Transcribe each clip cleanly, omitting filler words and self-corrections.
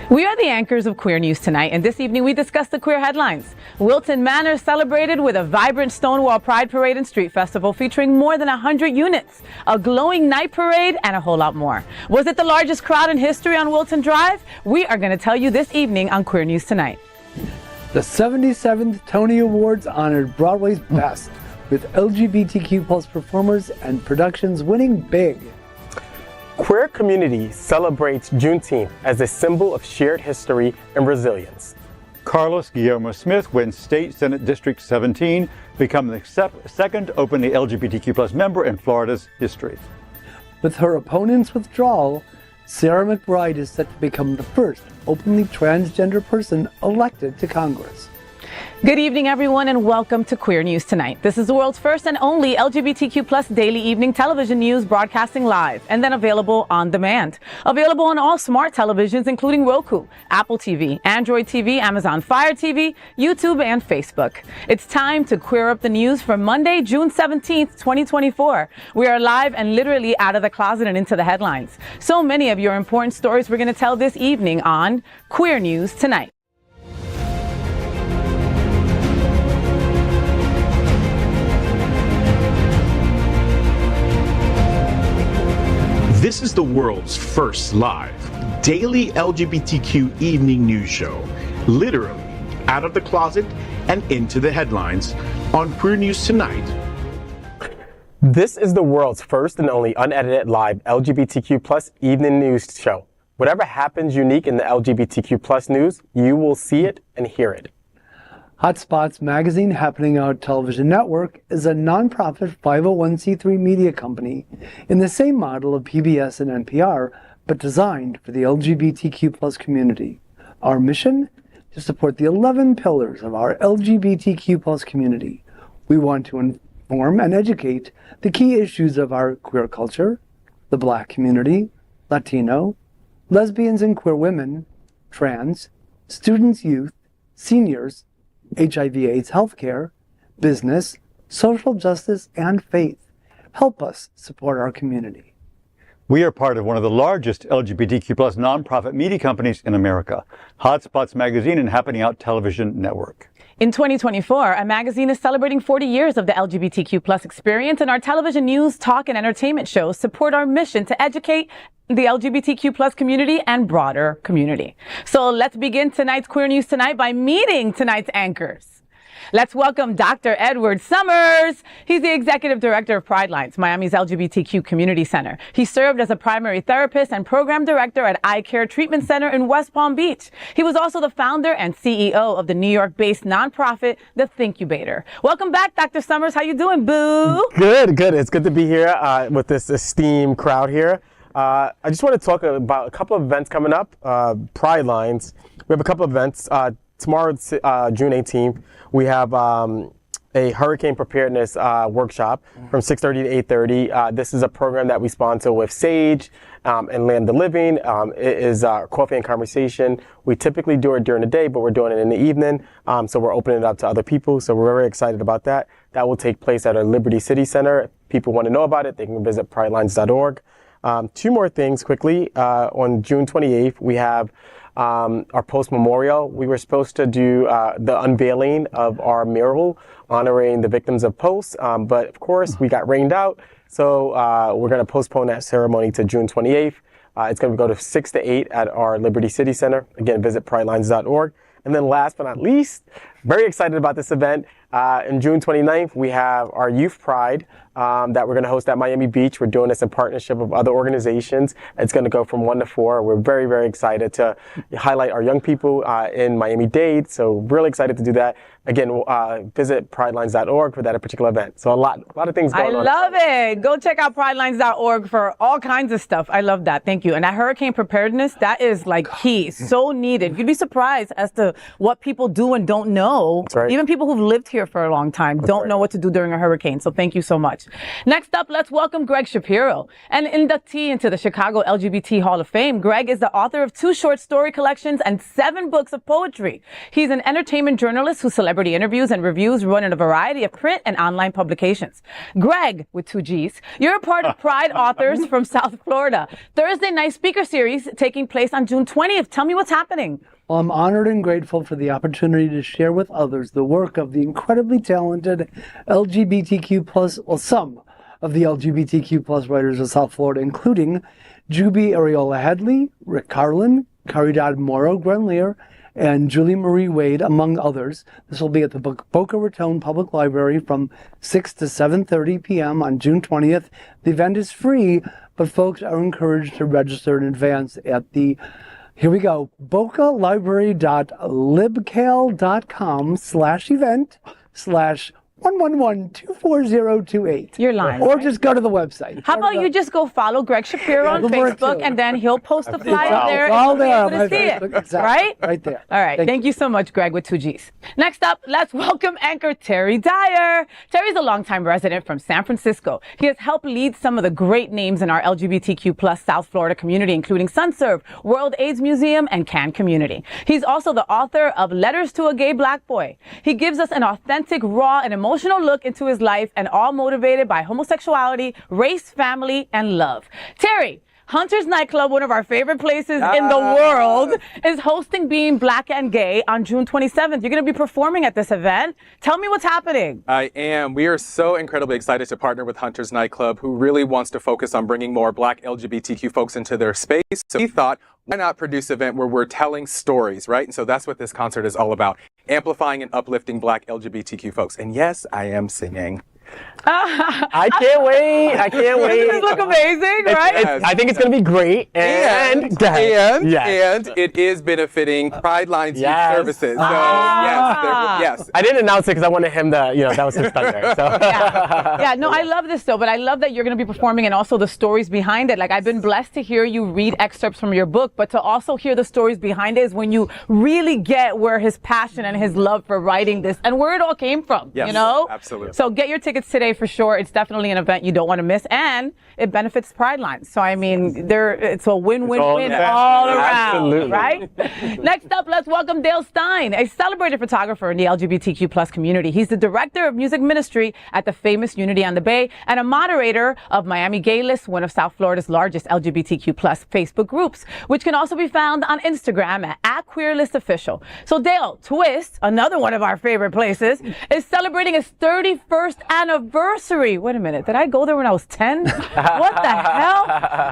We are the anchors of Queer News Tonight, and this evening we discuss the queer headlines. Wilton Manor celebrated with a vibrant Stonewall Pride Parade and Street Festival featuring more than 100 units, a glowing night parade, and a whole lot more. Was it the largest crowd in history on Wilton Drive? We are going to tell you this evening on Queer News Tonight. The 77th Tony Awards honored Broadway's best, with LGBTQ plus performers and productions winning big. Queer community celebrates Juneteenth as a symbol of shared history and resilience. Carlos Guillermo Smith wins State Senate District 17, becoming the second openly LGBTQ plus member in Florida's history. With her opponent's withdrawal, Sarah McBride is set to become the first openly transgender person elected to Congress. Good evening, everyone, and welcome to Queer News Tonight. This is the world's first and only LGBTQ plus daily evening television news broadcasting live and then available on demand. Available on all smart televisions, including Roku, Apple TV, Android TV, Amazon Fire TV, YouTube, and Facebook. It's time to queer up the news for Monday, June 17th, 2024. We are live and literally out of the closet and into the headlines. So many of your important stories we're going to tell this evening on Queer News Tonight. This is the world's first live daily LGBTQ evening news show, literally out of the closet and into the headlines on Queer News Tonight. This is the world's first and only unedited live LGBTQ plus evening news show. Whatever happens unique in the LGBTQ plus news, you will see it and hear it. Hotspots Magazine, Happening Out Television Network, is a nonprofit 501c3 media company in the same model of PBS and NPR, but designed for the LGBTQ plus community. Our mission? To support the 11 pillars of our LGBTQ plus community. We want to inform and educate the key issues of our queer culture, the Black community, Latino, lesbians and queer women, trans, students, youth, seniors, HIV/AIDS healthcare, business, social justice, and faith. Help us support our community. We are part of one of the largest LGBTQ plus nonprofit media companies in America, Hotspots Magazine and Happening Out Television Network. In 2024, a magazine is celebrating 40 years of the LGBTQ plus experience, and our television news, talk, and entertainment shows support our mission to educate the LGBTQ plus community and broader community. So let's begin tonight's Queer News Tonight by meeting tonight's anchors. Let's welcome Dr. Edward Summers. He's the Executive Director of Pride Lines, Miami's LGBTQ Community Center. He served as a primary therapist and program director at Eye Care Treatment Center in West Palm Beach. He was also the founder and CEO of the New York-based nonprofit, The Thinkubator. Welcome back, Dr. Summers. How you doing, boo? Good. It's good to be here with this esteemed crowd here. I just want to talk about a couple of events coming up. Pride Lines. We have a couple of events. Tomorrow, June 18th, we have a hurricane preparedness workshop from 6:30 to 8:30. This is a program that we sponsor with Sage and Land the Living. It is coffee and conversation. We typically do it during the day, but we're doing it in the evening. So we're opening it up to other people. So we're very excited about that. That will take place at our Liberty City Center. If people want to know about it, they can visit pridelines.org. Two more things quickly. On June 28th, we have our post memorial. We were supposed to do the unveiling of our mural honoring the victims of Post, but of course we got rained out, so we're going to postpone that ceremony to June 28th. It's going to go to 6 to 8 at our Liberty City Center. Again, visit pridelines.org. And then last but not least, very excited about this event. On June 29th, we have our Youth Pride that we're going to host at Miami Beach. We're doing this in partnership with other organizations. It's going to go from 1 to 4. We're very, very excited to highlight our young people in Miami-Dade. So really excited to do that. Again, visit pridelines.org for that particular event. So a lot of things going on. I love it. Go check out pridelines.org for all kinds of stuff. I love that. Thank you. And that hurricane preparedness, that is like key. So needed. You'd be surprised as to what people do and don't know. That's right. Even people who've lived here here for a long time. Don't know what to do during a hurricane. So thank you so much. Next up, let's welcome Gregg Shapiro, an inductee into the Chicago LGBT Hall of Fame. Gregg is the author of 2 short story collections and 7 books of poetry. He's an entertainment journalist whose celebrity interviews and reviews run in a variety of print and online publications. Gregg, with 2 G's, you're a part of Pride Authors from South Florida. Thursday night speaker series taking place on June 20th. Tell me what's happening. Well, I'm honored and grateful for the opportunity to share with others the work of the incredibly talented some of the LGBTQ plus writers of South Florida, including Juby Areola Headley, Rick Carlin, Caridad Moro Grenlier, and Julie Marie Wade, among others. This will be at the Boca Raton Public Library from 6 to 7:30 p.m. on June 20th. The event is free, but folks are encouraged to register in advance at the here we go. bocalibrary.libcal.com/event/111-24028. You're lying. Or just go to the website. How about you just go follow Gregg Shapiro on Facebook, and then he'll post the flyer there, and you'll be able to see it. Exactly. Right? Right there. All right. Thank you so much, Gregg, with 2 G's. Next up, let's welcome anchor Terry Dyer. Terry's a longtime resident from San Francisco. He has helped lead some of the great names in our LGBTQ plus South Florida community, including SunServe, World AIDS Museum, and Can Community. He's also the author of Letters to a Gay Black Boy. He gives us an authentic, raw, and emotional look into his life, and all motivated by homosexuality, race, family, and love. Terry, Hunter's Nightclub, one of our favorite places in the world, is hosting Being Black and Gay on June 27th. You're going to be performing at this event. Tell me what's happening. I am. We are so incredibly excited to partner with Hunter's Nightclub, who really wants to focus on bringing more Black LGBTQ folks into their space. So we thought, why not produce an event where we're telling stories, right? And so that's what this concert is all about, amplifying and uplifting Black LGBTQ folks. And yes, I am singing. I can't wait. I can't wait. Doesn't this look amazing, right? I think it's going to be great. And it is benefiting Pride Line's youth services. So yes. I didn't announce it because I wanted him to, that was his thunder. So. I love this though, but I love that you're going to be performing and also the stories behind it. Like, I've been blessed to hear you read excerpts from your book, but to also hear the stories behind it is when you really get where his passion and his love for writing this and where it all came from, Yes, absolutely. So get your tickets today for sure. It's definitely an event you don't want to miss, and it benefits Pride Lines. So, I mean, it's a win-win-win all around, Absolutely. Right? Next up, let's welcome Dale Stine, a celebrated photographer in the LGBTQ plus community. He's the director of music ministry at the famous Unity on the Bay and a moderator of Miami Gay List, one of South Florida's largest LGBTQ plus Facebook groups, which can also be found on Instagram at ¡QueerlistOfficial. So Dale, Twist, another one of our favorite places, is celebrating its 31st anniversary. Wait a minute, did I go there when I was 10? What the hell?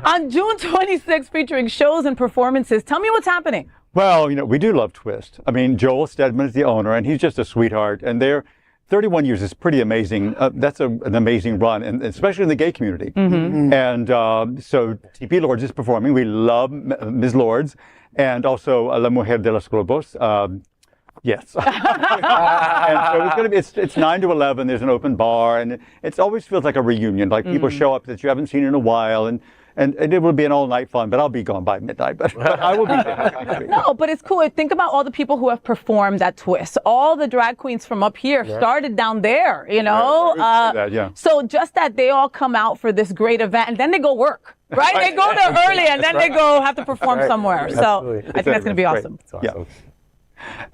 On June 26th, featuring shows and performances. Tell me what's happening. Well, we do love Twist. I mean, Joel Stedman is the owner, and he's just a sweetheart. And they're 31 years is pretty amazing. That's an amazing run, and especially in the gay community. And so TP Lords is performing. We love Ms. Lords, and also La Mujer de los Globos. Yes. And so it's 9 to 11. There's an open bar, and it always feels like a reunion. Like people show up that you haven't seen in a while, and it will be an all-night fun, but I'll be gone by midnight. But I will be there. No, but it's cool. Think about all the people who have performed at Twist. All the drag queens from up here started down there, So just that they all come out for this great event, and then they go work. Right? They go there early, and then they go have to perform somewhere. So I think that's going to be awesome. Yeah.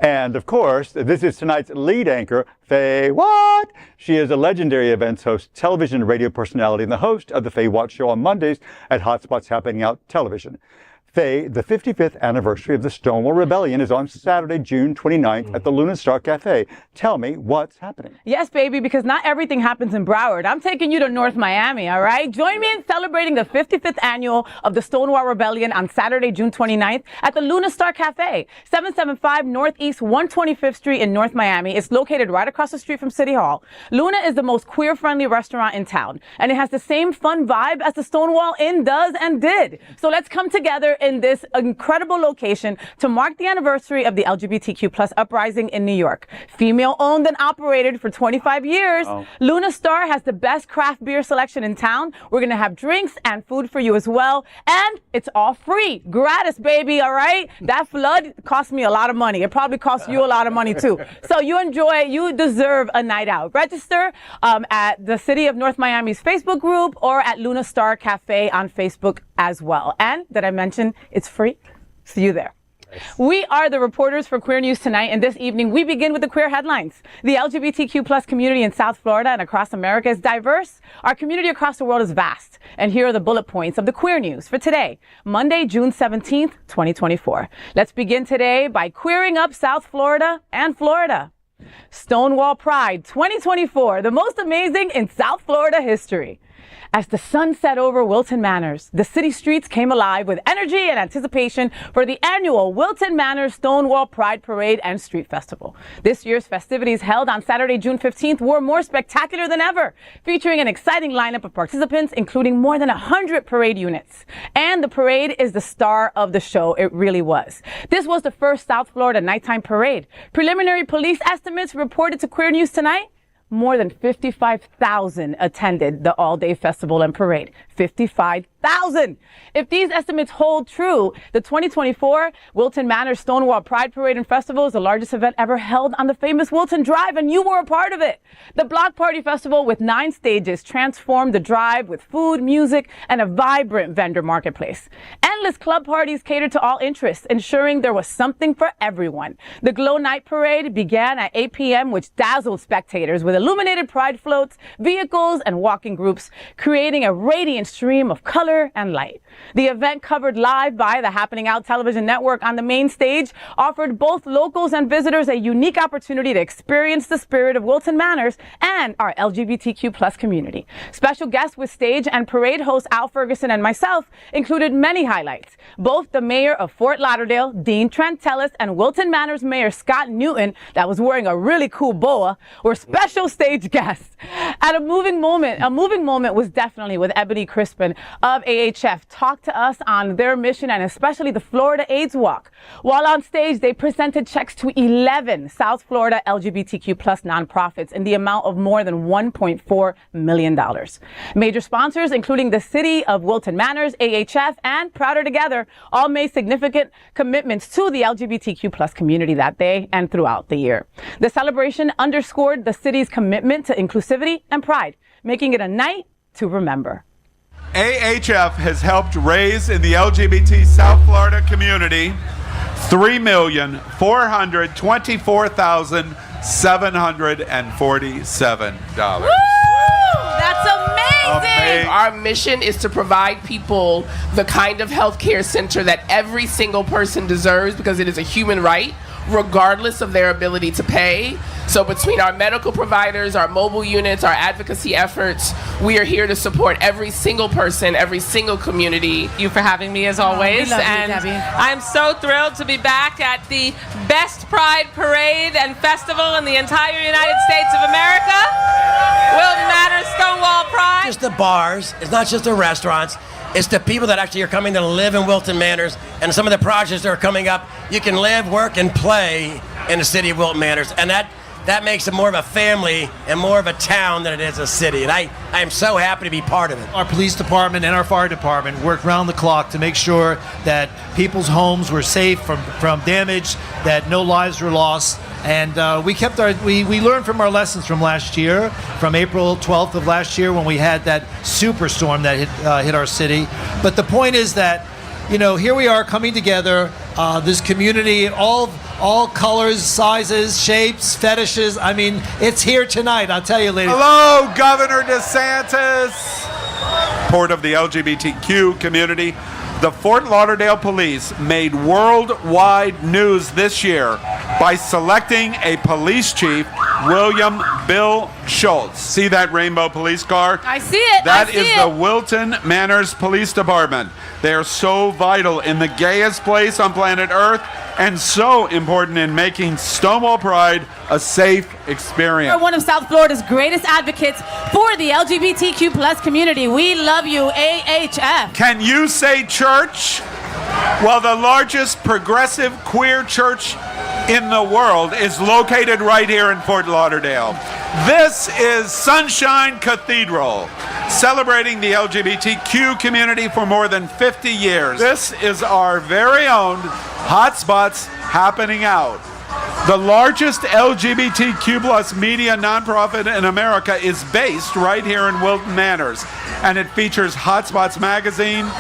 And of course, this is tonight's lead anchor, FayWhat. She is a legendary events host, television and radio personality, and the host of the FayWhat Show on Mondays at Hotspots Happening Out Television. Faye, the 55th anniversary of the Stonewall Rebellion is on Saturday, June 29th at the Luna Star Cafe. Tell me what's happening. Yes, baby, because not everything happens in Broward. I'm taking you to North Miami, all right? Join me in celebrating the 55th annual of the Stonewall Rebellion on Saturday, June 29th at the Luna Star Cafe, 775 Northeast 125th Street in North Miami. It's located right across the street from City Hall. Luna is the most queer-friendly restaurant in town, and it has the same fun vibe as the Stonewall Inn does and did. So let's come together in this incredible location to mark the anniversary of the LGBTQ plus uprising in New York. Female owned and operated for 25 years, Luna Star has the best craft beer selection in town. We're going to have drinks and food for you as well. And it's all free. Gratis, baby, all right? That flood cost me a lot of money. It probably cost you a lot of money too. So you deserve a night out. Register at the City of North Miami's Facebook group or at Luna Star Cafe on Facebook as well. And did I mention it's free? See you there. We are the reporters for Queer News Tonight, and this evening we begin with the queer headlines. The LGBTQ plus community in South Florida and across America is diverse. Our community across the world is vast. And here are the bullet points of the queer news for today, Monday, June 17th, 2024. Let's begin today by queering up South Florida and Florida. Stonewall Pride 2024, the most amazing in South Florida history. As the sun set over Wilton Manors, the city streets came alive with energy and anticipation for the annual Wilton Manors Stonewall Pride Parade and Street Festival. This year's festivities, held on Saturday, June 15th, were more spectacular than ever, featuring an exciting lineup of participants, including more than 100 parade units. And the parade is the star of the show. It really was. This was the first South Florida nighttime parade. Preliminary police estimates reported to Queer News Tonight. More than 55,000 attended the all-day festival and parade. 55,000! If these estimates hold true, the 2024 Wilton Manors Stonewall Pride Parade and Festival is the largest event ever held on the famous Wilton Drive, and you were a part of it. The Block Party Festival, with 9 stages, transformed the drive with food, music, and a vibrant vendor marketplace. Endless club parties catered to all interests, ensuring there was something for everyone. The Glow Night Parade began at 8 p.m., which dazzled spectators with illuminated pride floats, vehicles, and walking groups, creating a radiant stream of color and light. The event, covered live by the Happening Out television network on the main stage, offered both locals and visitors a unique opportunity to experience the spirit of Wilton Manors and our LGBTQ plus community. Special guests with stage and parade host Al Ferguson and myself included many highlights. Both the mayor of Fort Lauderdale, Dean Trantellis, and Wilton Manors Mayor Scott Newton, that was wearing a really cool boa, were special stage guests. At a moving moment was definitely with Ebony Crispin of AHF talked to us on their mission and especially the Florida AIDS Walk. While on stage, they presented checks to 11 South Florida LGBTQ plus nonprofits in the amount of more than $1.4 million. Major sponsors, including the City of Wilton Manors, AHF, and Prouder Together, all made significant commitments to the LGBTQ plus community that day and throughout the year. The celebration underscored the city's commitment to inclusivity and pride, making it a night to remember. AHF has helped raise in the LGBT South Florida community $3,424,747. That's amazing! Our mission is to provide people the kind of healthcare center that every single person deserves, because it is a human right, regardless of their ability to pay. So between our medical providers, our mobile units, our advocacy efforts, we are here to support every single person, every single community. Thank you for having me as always. And I'm so thrilled to be back at the best Pride Parade and Festival in the entire United States of America. Wilton Manors Stonewall Pride. Just the bars, it's not just the restaurants. It's the people that actually are coming to live in Wilton Manors, and some of the projects that are coming up. You can live, work, and play in the city of Wilton Manors, and that makes it more of a family and more of a town than it is a city. And I am so happy to be part of it. Our police department and our fire department worked round the clock to make sure that people's homes were safe from damage, that no lives were lost. And we learned from our lessons from last year, from April 12th of last year, when we had that superstorm that hit our city. But the point is that, here we are coming together, this community, all colors, sizes, shapes, fetishes. I mean, it's here tonight, I'll tell you, ladies. Hello, Governor DeSantis. Support of the LGBTQ community. The Fort Lauderdale Police made worldwide news this year by selecting a police chief, William Bill Schultz. See that rainbow police car? I see it. That is the Wilton Manors Police Department. They are so vital in the gayest place on planet Earth and so important in making Stonewall Pride a safe experience. You're one of South Florida's greatest advocates for the LGBTQ plus community. We love you, AHF. Can you say church? Well, the largest progressive queer church in the world is located right here in Fort Lauderdale. This is Sunshine Cathedral, celebrating the LGBTQ community for more than 50 years. This is our very own Hotspots Happening Out. The largest LGBTQ plus media nonprofit in America is based right here in Wilton Manors, and it features Hotspots magazine,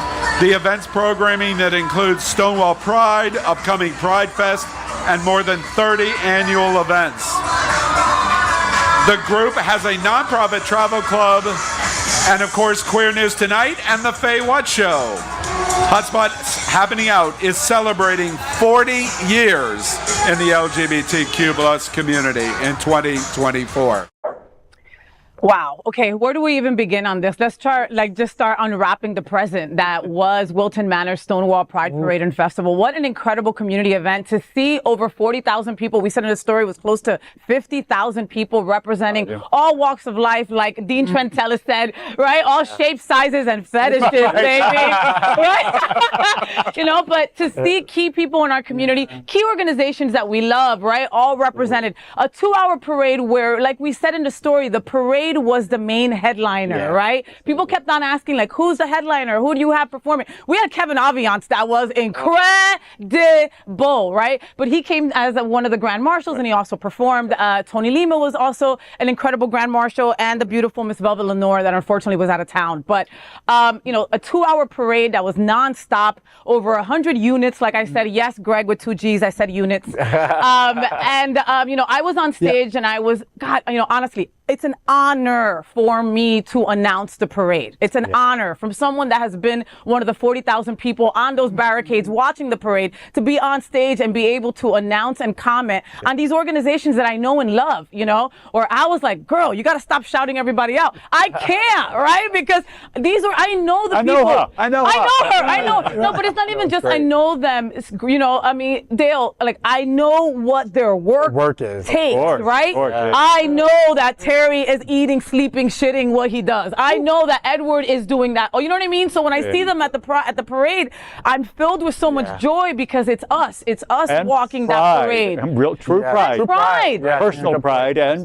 the events programming that includes Stonewall Pride, upcoming Pride Fest, and more than 30 annual events. The group has a nonprofit travel club, and of course Queer News Tonight and the FayWhat Show. Hotspots Happening Out is celebrating 40 years in the LGBTQ plus community in 2024. Wow. Okay, where do we even begin on this? Let's start unwrapping the present that was Wilton Manors Stonewall Pride Parade and Festival. What an incredible community event to see over 40,000 people. We said in the story it was close to 50,000 people representing all walks of life, like Dean Trentella said, right? All shapes, sizes, and fetishes, baby. Right? You know, but to see key people in our community, key organizations that we love, right? All represented. A 2-hour parade where, like we said in the story, the parade was the main headliner, right? People kept on asking, like, who's the headliner? Who do you have performing? We had Kevin Aviance that was incredible, right? But he came as one of the Grand Marshals, and he also performed. Tony Lima was also an incredible Grand Marshal, and the beautiful Miss Velvet Lenore that unfortunately was out of town. But, you know, a 2-hour parade that was nonstop, over 100 units. Like I said, yes, Greg with 2 G's, I said units. You know, I was on stage and I was, God, you know, honestly, it's an honor for me to announce the parade. It's an honor from someone that has been one of the 40,000 people on those barricades watching the parade to be on stage and be able to announce and comment on these organizations that I know and love, you know? Or I was like, girl, you got to stop shouting everybody out. I can't, right? Because these are, I know the people. I know her. No, but it's not even just I know them. It's, you know, I mean, Dale, like, I know what their work is, takes, right? I know that Terry is eating, sleeping, shitting what he does. I know that Edward is doing that. Oh, you know what I mean? So when I see them at the parade, I'm filled with so much joy because it's us. It's us and walking that parade. And real true pride. True pride. Personal pride and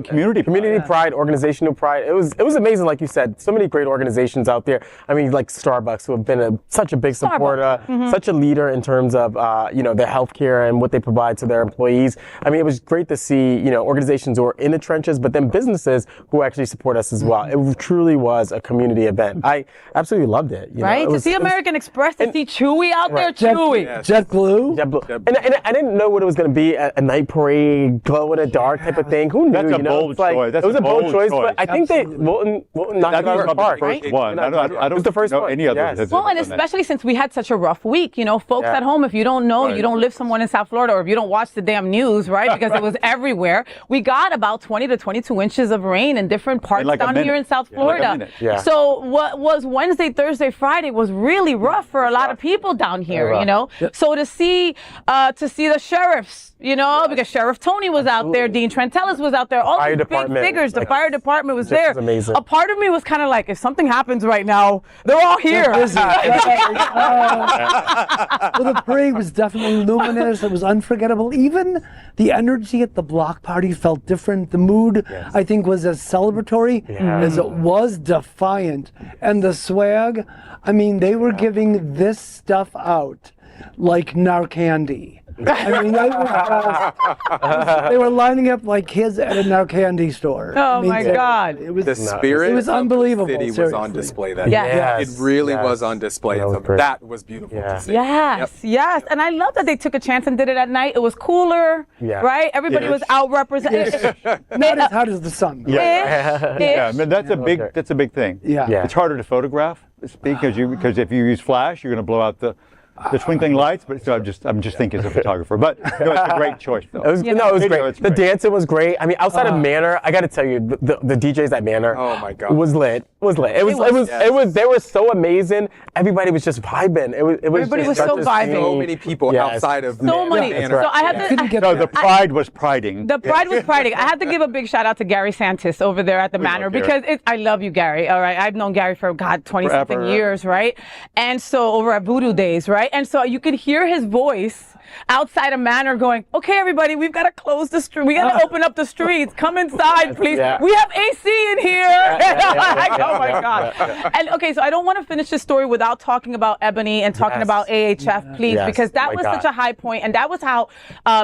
community pride, organizational pride. It was amazing, like you said. So many great organizations out there. I mean, like Starbucks, who have been such a big supporter, such a leader in terms of you know, their healthcare and what they provide to their employees. I mean, it was great to see, you know, organizations who are in the trenches, but then businesses who actually support us as well. It truly was a community event. I absolutely loved it. You know, to see American Express, to see Chewy out there, Chewy. JetBlue. And I didn't know what it was going to be, a night parade, glow in the dark type of thing. Who knew? That's a bold choice. It was a bold choice, but I think Wilton knocked it out of the park. The first one. I don't know any other. Well, and especially since we had such a rough week, you know, folks at home, if you don't know, you don't live somewhere in South Florida, or if you don't watch the damn news, right? Because it was everywhere. We got about 20 to 22 inches of rain in different parts down here in South Florida. So what was Wednesday, Thursday, Friday was really rough for a lot of people down here, you know? So to see the sheriffs, you know, because Sheriff Tony was out there, Dean Trentellis was out there, all these big figures, the fire department was there. Amazing. A part of me was kind of like, if something happens right now, they're all here. Well, the parade was definitely luminous. It was unforgettable. Even the energy at the block party felt different. The mood, I think, was as celebratory as it was defiant. And the swag, I mean, they were giving this stuff out like Narcandy. I mean, they were lining up like kids at a Narcandy store. Oh, my God. It was the spirit. It was unbelievable. The city was on display that day. It really was on display. That was beautiful to see. Yes. And I love that they took a chance and did it at night. It was cooler, right? Everybody was out represented. Not as hot as the sun. I mean, that's a big thing. It's harder to photograph because if you use flash, you're going to blow out the twinkling lights, but so I'm just thinking as a photographer. But no, it's a great choice, though. It was great. The dancing was great. I mean, outside of Manor, I got to tell you, the DJs at Manor was lit. was lit. It was. They were so amazing. Everybody was just vibing. Everybody was so vibing. So many people outside of so many. banner. So I had to. The pride was priding. The pride was priding. I had to give a big shout out to Gary Santis over there at the Manor because I love you, Gary. All right, I've known Gary for 20-something years, right? And so over at Voodoo Days, right? And so you could hear his voice outside a Manor going, okay, everybody, we've got to close the street. We got to open up the streets. Come inside, please. Yeah. We have AC in here. Oh my God. And okay, so I don't want to finish this story without talking about Ebony and talking about AHF, please, because that was such a high point. And that was how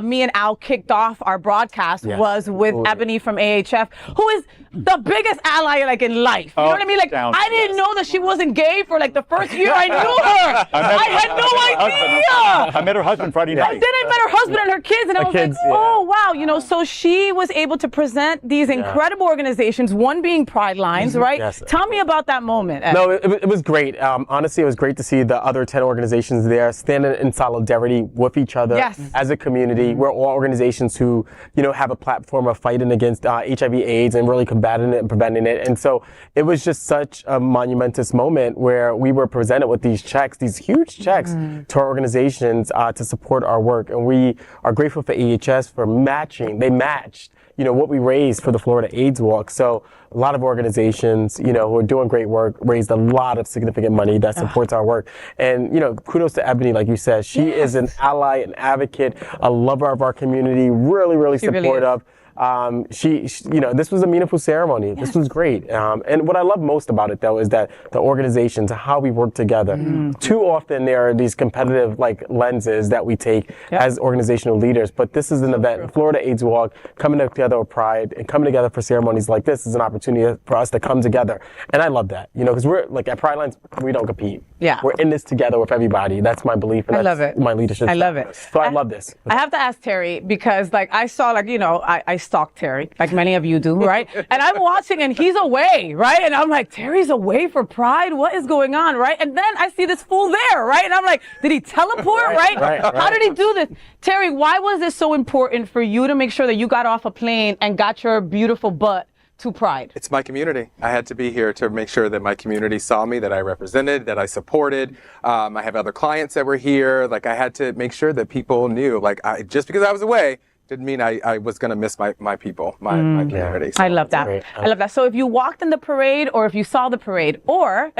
me and Al kicked off our broadcast was with Ebony from AHF, who is the biggest ally like in life. You know what I mean? Like, I didn't know that she wasn't gay for like the first year I knew her. I had no idea. I met her husband Friday night. And then I met her husband and her kids, and I was like, oh, wow. You know, so she was able to present these incredible organizations, one being Pride Lines, right? Yes. Tell me about that moment. No, it was great. Honestly, it was great to see the other 10 organizations there standing in solidarity with each other as a community. We're all organizations who, you know, have a platform of fighting against HIV/AIDS and really combating it and preventing it. And so it was just such a monumentous moment where we were presented with these checks, these huge checks to our organizations to support our work. And we are grateful for AHS for matching. They matched, you know, what we raised for the Florida AIDS Walk. So a lot of organizations, you know, who are doing great work raised a lot of significant money that supports our work. And, you know, kudos to Ebony, like you said. She is an ally, an advocate, a lover of our community, really, really supportive. You know, this was a meaningful ceremony. This was great. And what I love most about it, though, is that the organizations, how we work together. Too often there are these competitive like lenses that we take as organizational leaders, but this is an event, Florida AIDS Walk, coming together with Pride and coming together for ceremonies like this is an opportunity for us to come together. And I love that, you know, because we're like at Pride Lines, we don't compete. Yeah. We're in this together with everybody. That's my belief. And I love it. My leadership. I love it. So I love this. I have to ask Terry because like I saw like, you know, I stalk Terry like many of you do, right? And I'm watching and he's away, right? And I'm like, Terry's away for Pride? What is going on, right? And then I see this fool there, right? And I'm like, did he teleport, right? How did he do this? Terry, why was this so important for you to make sure that you got off a plane and got your beautiful butt to Pride? It's my community. I had to be here to make sure that my community saw me, that I represented, that I supported. I have other clients that were here. Like I had to make sure that people knew, like just because I was away, didn't mean I was going to miss my people, my community. So I love that. I love that. So if you walked in the parade or if you saw the parade or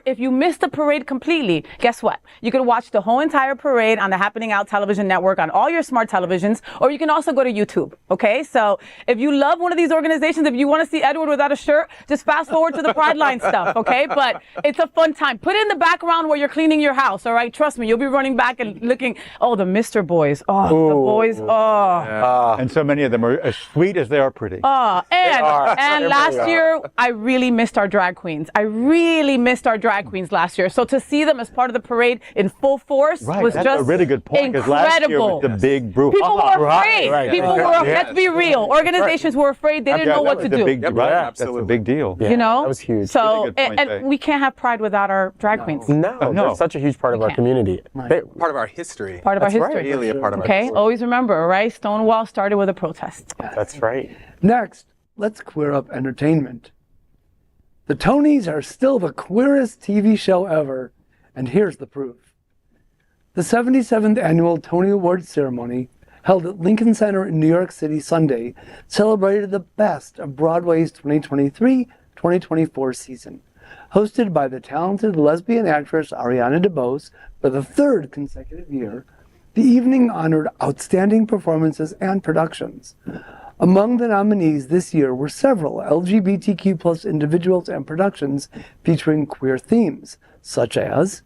if you missed the parade completely, guess what? You could watch the whole entire parade on the Happening Out television network on all your smart televisions, or you can also go to YouTube. Okay. So if you love one of these organizations, if you want to see Edward without a shirt, just fast forward to the Pride Line stuff. Okay. But it's a fun time. Put it in the background while you're cleaning your house. All right. Trust me, you'll be running back and looking. Oh, the Mr. Boys. Oh, the boys. Oh. And so many of them are as sweet as they are pretty. And last year, I really missed our drag queens. I really missed our drag queens last year. So to see them as part of the parade in full force was that's just a really good point. Because last year was the big brouhaha. People were afraid. People were. Let's be real. Organizations were afraid. They didn't know what to do. That's a big deal. You know, that was huge. So and we can't have Pride without our drag queens. No, they're such a huge part of our community. Part of our history. Part of our history. Really a part of our history. history. Always remember, right? Stonewall started with a protest. That's right. Next, let's queer up entertainment. The Tonys are still the queerest TV show ever, and here's the proof. The 77th annual Tony Awards ceremony, held at Lincoln Center in New York City Sunday, celebrated the best of Broadway's 2023-2024 season. Hosted by the talented lesbian actress Ariana DeBose for the third consecutive year, the evening honored outstanding performances and productions. Among the nominees this year were several LGBTQ+ individuals and productions featuring queer themes, such as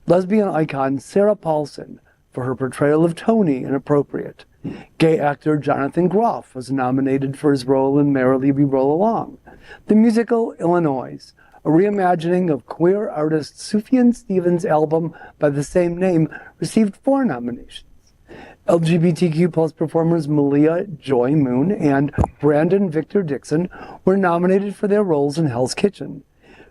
lesbian icon Sarah Paulson for her portrayal of Tony in Appropriate. Gay actor Jonathan Groff was nominated for his role in Merrily We Roll Along. The musical Illinois, a reimagining of queer artist Sufjan Stevens' album by the same name, received 4 nominations. LGBTQ+ performers Malia Joy Moon and Brandon Victor Dixon were nominated for their roles in Hell's Kitchen.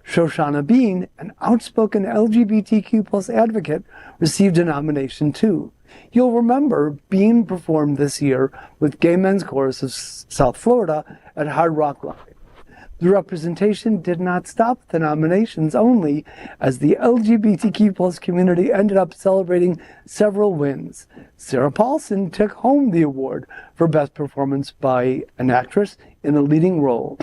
Shoshana Bean, an outspoken LGBTQ+ advocate, received a nomination too. You'll remember Bean performed this year with Gay Men's Chorus of South Florida at Hard Rock Live. The representation did not stop the nominations only, as the LGBTQ plus community ended up celebrating several wins. Sarah Paulson took home the award for Best Performance by an Actress in a Leading Role.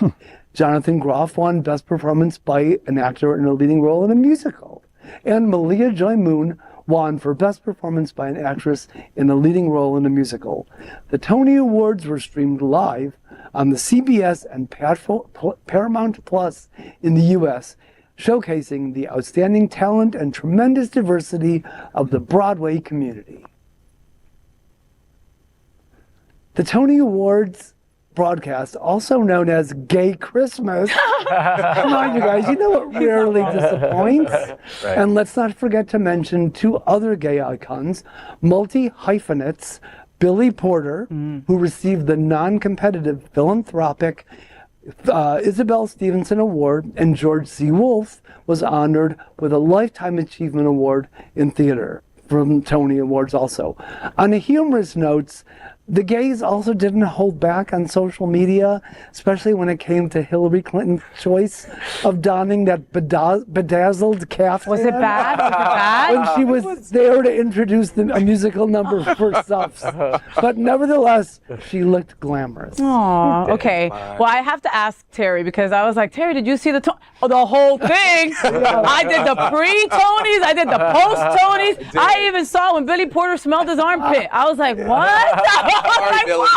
Jonathan Groff won Best Performance by an Actor in a Leading Role in a Musical. And Malia Joy Moon won for Best Performance by an Actress in a Leading Role in a Musical. The Tony Awards were streamed live on the CBS and Paramount Plus in the U.S., showcasing the outstanding talent and tremendous diversity of the Broadway community. The Tony Awards broadcast, also known as Gay Christmas. Come on, you guys, you know what rarely disappoints. Right. And let's not forget to mention two other gay icons, multi-hyphenates, Billy Porter, who received the non-competitive philanthropic Isabel Stevenson Award, and George C. Wolfe was honored with a Lifetime Achievement Award in Theater from Tony Awards also. On a humorous note, the gays also didn't hold back on social media, especially when it came to Hillary Clinton's choice of donning that bedazzled caftan. Was it bad? Was it bad? When she was there to introduce a musical number for Suffs. But nevertheless, she looked glamorous. Aw, okay. Well, I have to ask Terry, because I was like, Terry, did you see the whole thing? I did the pre-Tonys, I did the post-Tonys. I even saw when Billy Porter smelled his armpit. I was like, what? Sorry, Billy.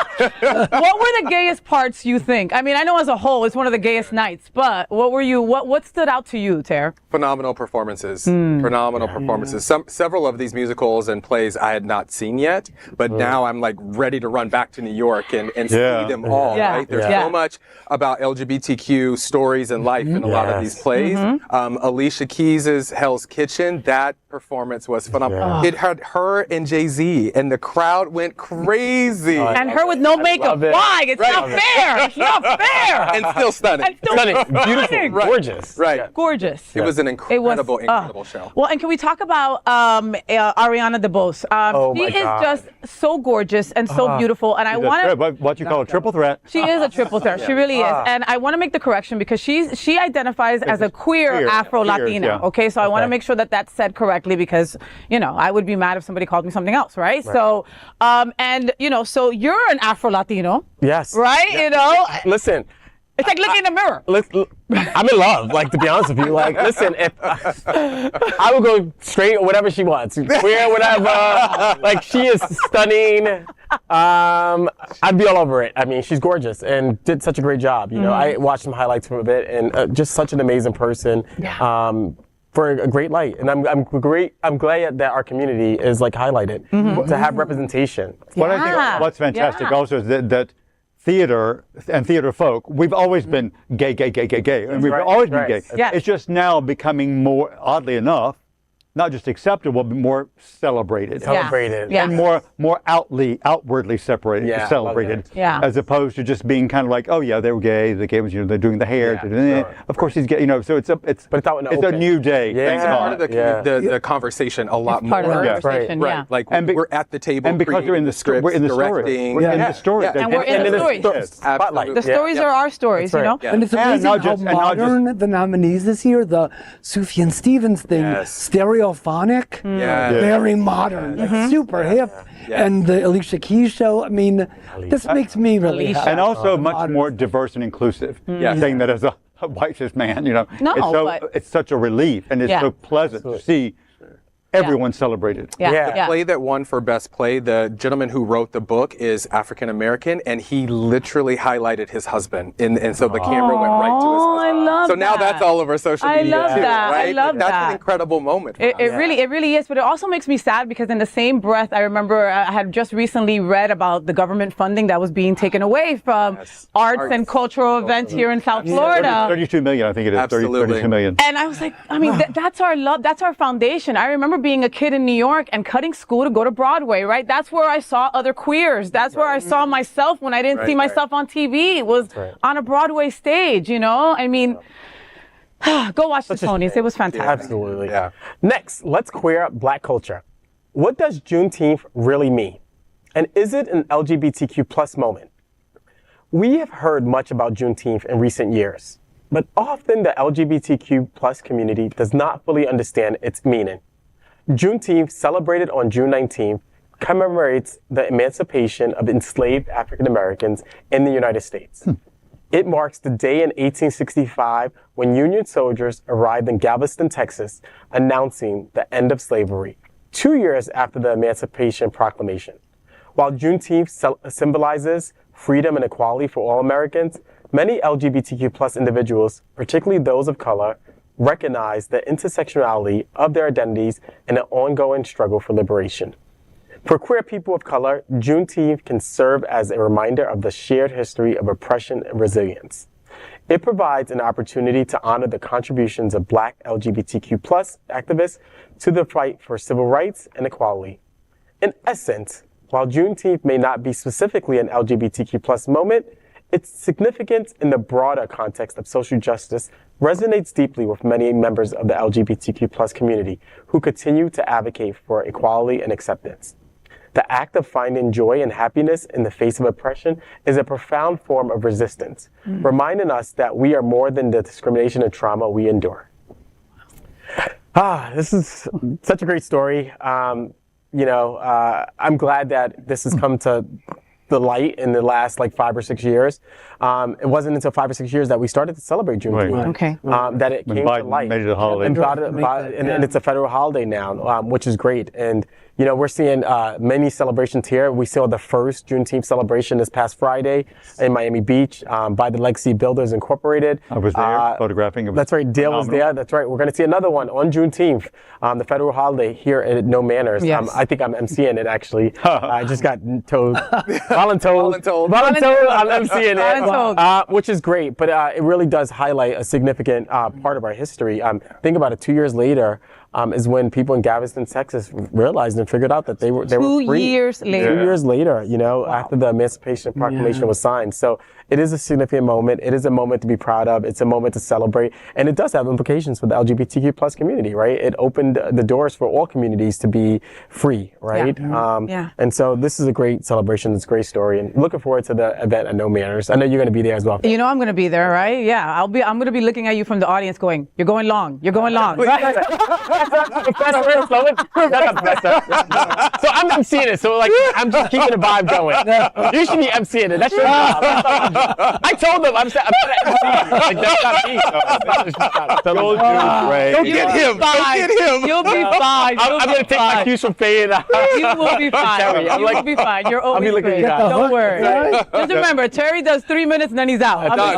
What were the gayest parts, you think? I mean, I know as a whole it's one of the gayest nights, but what stood out to you, Ter? Phenomenal performances. Phenomenal performances. Several of these musicals and plays I had not seen yet, but now I'm like ready to run back to New York and see them all. Right? There's so much about LGBTQ stories and life in a lot of these plays. Alicia Keys' Hell's Kitchen, that performance was phenomenal. It had her and Jay-Z, and the crowd went crazy. And her with no makeup. Why? It's not fair. It's not fair. And still stunning. Beautiful. Gorgeous. Right. Gorgeous. It was an incredible show. Well, and can we talk about Ariana DeBose? She is just so gorgeous and so beautiful. And I want to... What you call a triple threat. She is a triple threat. She really is. And I want to make the correction, because she identifies as a queer Afro-Latina. Okay, so I want to make sure that that's said correctly, because, I would be mad if somebody called me something else, right? So, so you're an Afro-Latino. Yes. Right? Listen. It's like looking in the mirror. I'm in love, to be honest with you. Listen, if I would go straight whatever she wants, queer, whatever. She is stunning. I'd be all over it. I mean, she's gorgeous and did such a great job. I watched some highlights from a bit, and just such an amazing person. For a great light, and I'm glad that our community is highlighted to have representation. What I think what's fantastic also is that theater and theater folk, we've always been gay, and we've always been gay. Yes. It's just now becoming more, oddly enough, not just acceptable, but more celebrated. And more outwardly celebrated. As opposed to just being kind of like, oh yeah, they were gay, the gay ones, they're doing the hair, of course he's gay, so it's a new day. It's part of the conversation a lot more. Part of the conversation, we're at the table, and because we're in the script, we're in the directing, story. We're in the story. And we're in the stories. Spotlight. The stories are our stories, And it's amazing how modern the nominees this year, the Sufjan Stevens thing, stereophonic, very modern, super hip. And the Alicia Keys show, I mean, this makes me really happy. And also much more diverse and inclusive. Saying that as a white cis man, it's such a relief, and it's so pleasant to see everyone celebrated. The play that won for Best Play, the gentleman who wrote the book is African American, and he literally highlighted his husband, and so the camera went right to his husband. I love so now that's all over social media. I love that. Right? I love that's that. an incredible moment. It really is, but it also makes me sad, because in the same breath, I remember I had just recently read about the government funding that was being taken away from arts and cultural events here in South Florida. 32 million, I think it is. Absolutely. 32 million. And I was like, I mean, that's our love, that's our foundation. I remember being a kid in New York and cutting school to go to Broadway, right? That's where I saw other queers. That's where I saw myself when I didn't see myself on TV. It was on a Broadway stage, I mean, go watch the Tonys. It was fantastic. Absolutely. Yeah. Next, let's queer up Black culture. What does Juneteenth really mean? And is it an LGBTQ plus moment? We have heard much about Juneteenth in recent years. but often the LGBTQ plus community does not fully understand its meaning. Juneteenth, celebrated on June 19th, commemorates the emancipation of enslaved African Americans in the United States. It marks the day in 1865 when Union soldiers arrived in Galveston, Texas, announcing the end of slavery, 2 years after the Emancipation Proclamation. While Juneteenth symbolizes freedom and equality for all Americans, many LGBTQ plus individuals, particularly those of color, recognize the intersectionality of their identities in an ongoing struggle for liberation. For queer people of color, Juneteenth can serve as a reminder of the shared history of oppression and resilience. It provides an opportunity to honor the contributions of Black LGBTQ plus activists to the fight for civil rights and equality. In essence, while Juneteenth may not be specifically an LGBTQ plus moment, its significance in the broader context of social justice resonates deeply with many members of the LGBTQ plus community who continue to advocate for equality and acceptance. The act of finding joy and happiness in the face of oppression is a profound form of resistance, reminding us that we are more than the discrimination and trauma we endure. This is such a great story. I'm glad that this has come to the light in the last 5 or 6 years. It wasn't until 5 or 6 years that we started to celebrate Juneteenth. Right. Okay. That it came to light. Made it a holiday. And it's a federal holiday now, which is great. And we're seeing many celebrations here. We saw the first Juneteenth celebration this past Friday in Miami Beach by the Legacy Builders Incorporated. I was there photographing. It was that's right. Dale was there. That's right. We're going to see another one on Juneteenth, the federal holiday here at No Manners. Yes. I think I'm emceeing it actually. I just got told. Voluntold. I'm emceeing it, which is great. But it really does highlight a significant part of our history. Think about it. 2 years later is when people in Galveston, Texas realized and figured out that they were free. 2 years later. 2 years later, after the Emancipation Proclamation was signed. So it is a significant moment. It is a moment to be proud of. It's a moment to celebrate. And it does have implications for the LGBTQ plus community, right? It opened the doors for all communities to be free, right? And so this is a great celebration. It's a great story. And looking forward to the event at No Manners. I know you're going to be there as well. I'm going to be there, right? Yeah, I'm going to be looking at you from the audience going, you're going long. You're going long. Right? So I'm emceeing it. So I'm just keeping the vibe going. You should be emceeing it. That's your job. I told them I'm not an MC. That's not me. Don't get him. Don't get him. You'll be fine. I'm going to take my cues from Faye. You will be fine. You will be fine. You're always great. Don't worry. Just remember, Terry does 3 minutes and then he's out. I'm just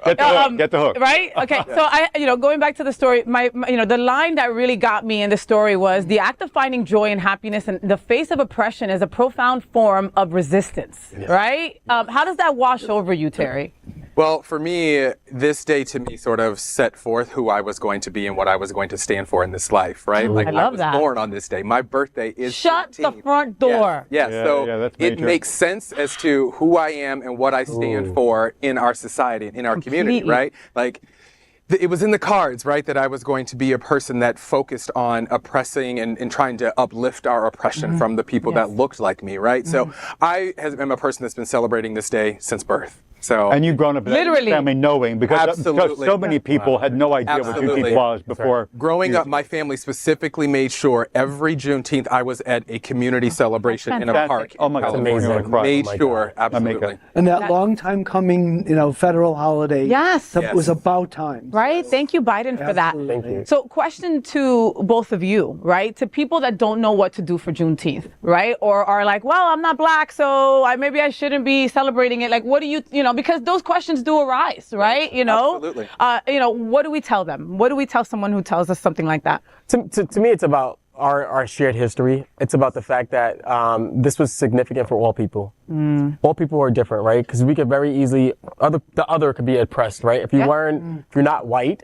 saying. Get the hook. Right? Okay. So going back to the story, the line that really got me in the story was the act of finding joy and happiness in the face of oppression is a profound form of resistance. Yes. Right? How does that wash over you, Terry? Well, for me, this day to me sort of set forth who I was going to be and what I was going to stand for in this life, right? I love that. I was born on this day. My birthday is Shut 13th. the front door. Yes. So it makes sense as to who I am and what I stand for in our society, in our community, right? It was in the cards, right, that I was going to be a person that focused on oppressing and trying to uplift our oppression from the people that looked like me, right? So I am a person that's been celebrating this day since birth. And you've grown up in that family knowing, because so many people had no idea what Juneteenth was before. Growing up, my family specifically made sure every Juneteenth I was at a community celebration in a park. Oh my God, amazing. Made sure, absolutely. And that long time coming, federal holiday. Yes. Was about time. Right? Thank you, Biden, for that. Thank you. So question to both of you, right? To people that don't know what to do for Juneteenth, right? Or are like, well, I'm not black, so maybe I shouldn't be celebrating it. Like, what do you because those questions do arise, right? Absolutely. What do we tell them? What do we tell someone who tells us something like that? To me, it's about our shared history. It's about the fact that this was significant for all people. All people are different, right? Because we could very easily, the other could be oppressed, right? If you're not white,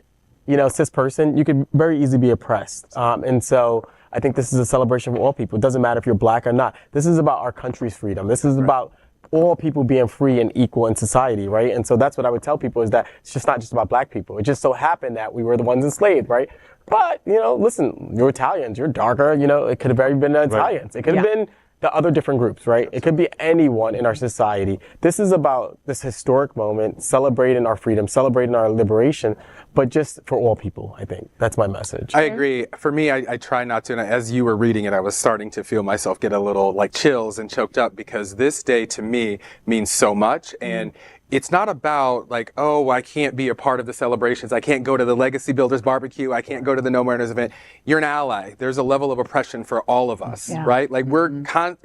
cis person, you could very easily be oppressed. And so I think this is a celebration for all people. It doesn't matter if you're black or not. This is about our country's freedom. This is about all people being free and equal in society, right? And so that's what I would tell people, is that it's just not just about black people. It just so happened that we were the ones enslaved, right? But, listen, you're Italians, you're darker, it could have very been the Italians. It could have been the other different groups, right? It could be anyone in our society. This is about this historic moment, celebrating our freedom, celebrating our liberation, but just for all people, I think. That's my message. I agree. For me, I try not to, and as you were reading it, I was starting to feel myself get a little like chills and choked up, because this day to me means so much. And it's not about like, oh, I can't be a part of the celebrations. I can't go to the Legacy Builders barbecue. I can't go to the No Mariners event. You're an ally. There's a level of oppression for all of us, right? Like we're kind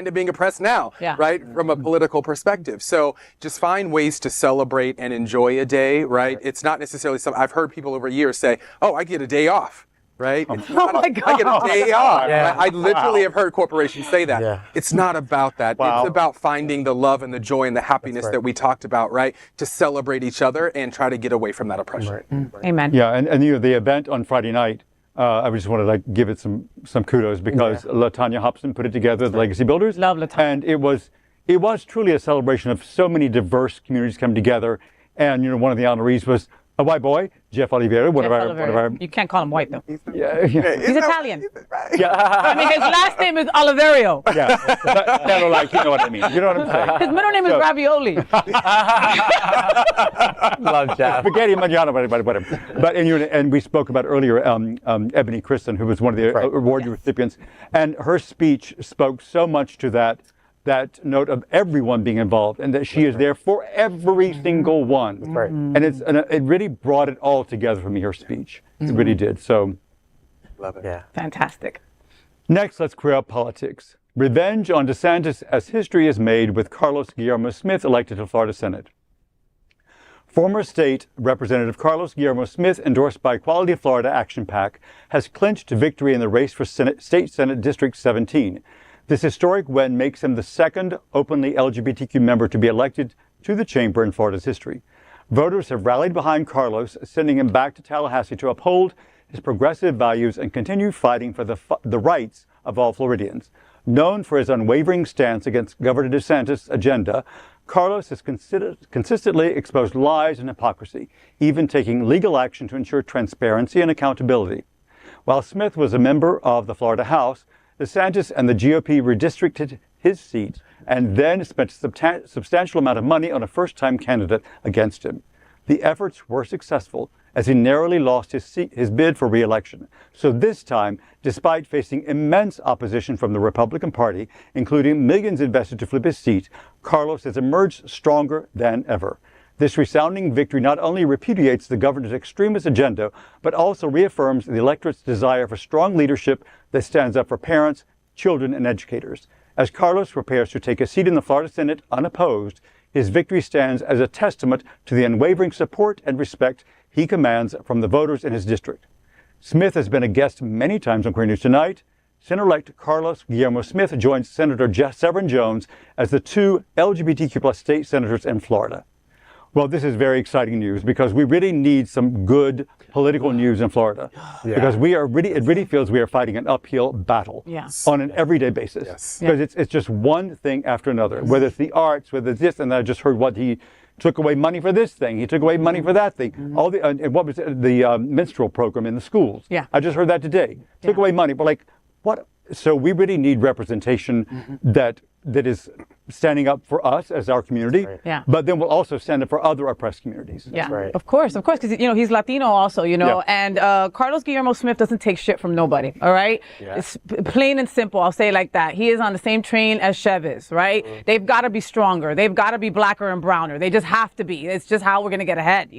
of being oppressed now, right? From a political perspective. So just find ways to celebrate and enjoy a day, right? It's not necessarily something I've heard people over years say, oh, I get a day off. Right? It's not my God. I get a day off. Right? I literally have heard corporations say that. Yeah. It's not about that. It's about finding the love and the joy and the happiness that we talked about, right? To celebrate each other and try to get away from that oppression. Amen. Yeah, and you know, the event on Friday night, I just wanted to like give it some kudos, because LaTanya Hobson put it together, the Legacy Builders. Love LaTanya. And it was truly a celebration of so many diverse communities coming together. And you know, one of the honorees was a white boy, Jeff Oliveira, one of our. You can't call him white though. He's Yeah. Italian. Yeah. I mean, his last name is Oliverio. Yeah. But, like, you know what I mean. You know what I'm saying? His middle name is Ravioli. Love Jeff. Spaghetti mangiano, whatever. But and we spoke about earlier Ebony Kristen, who was one of the award recipients, and her speech spoke so much to that note of everyone being involved, and that she is there for every single one. That's right. And it really brought it all together for me, her speech. It really did. So, Love it. Yeah. Fantastic. next, let's queer up politics. Revenge on DeSantis as history is made with Carlos Guillermo Smith elected to Florida Senate. Former state Representative Carlos Guillermo Smith, endorsed by Equality Florida Action PAC, has clinched victory in the race for State Senate District 17. This historic win makes him the second openly LGBTQ member to be elected to the chamber in Florida's history. Voters have rallied behind Carlos, sending him back to Tallahassee to uphold his progressive values and continue fighting for the rights of all Floridians. Known for his unwavering stance against Governor DeSantis' agenda, Carlos has consistently exposed lies and hypocrisy, even taking legal action to ensure transparency and accountability. While Smith was a member of the Florida House, DeSantis and the GOP redistricted his seat and then spent a substantial amount of money on a first-time candidate against him. The efforts were successful as he narrowly lost his bid for re-election. So this time, despite facing immense opposition from the Republican Party, including millions invested to flip his seat, Carlos has emerged stronger than ever. This resounding victory not only repudiates the governor's extremist agenda, but also reaffirms the electorate's desire for strong leadership that stands up for parents, children, and educators. As Carlos prepares to take a seat in the Florida Senate unopposed, his victory stands as a testament to the unwavering support and respect he commands from the voters in his district. Smith has been a guest many times on Queer News Tonight. Senator-elect Carlos Guillermo Smith joins Senator Severin Jones as the two LGBTQ+ state senators in Florida. Well, this is very exciting news because we really need some good political news in Florida. Because it really feels we are fighting an uphill battle on an everyday basis. Because it's just one thing after another, whether it's the arts, whether it's this, and I just heard what he took away money for this thing, he took away money for that thing. All the and what was it, the minstrel program in the schools? I just heard that today. Took away money, but like what? So we really need representation that is standing up for us as our community, but then we'll also stand up for other oppressed communities. Of course, because he's Latino also, and Carlos Guillermo Smith doesn't take shit from nobody, all right? It's plain and simple, I'll say it like that. He is on the same train as Chev is, right? They've got to be stronger. They've got to be blacker and browner. They just have to be. It's just how we're going to get ahead,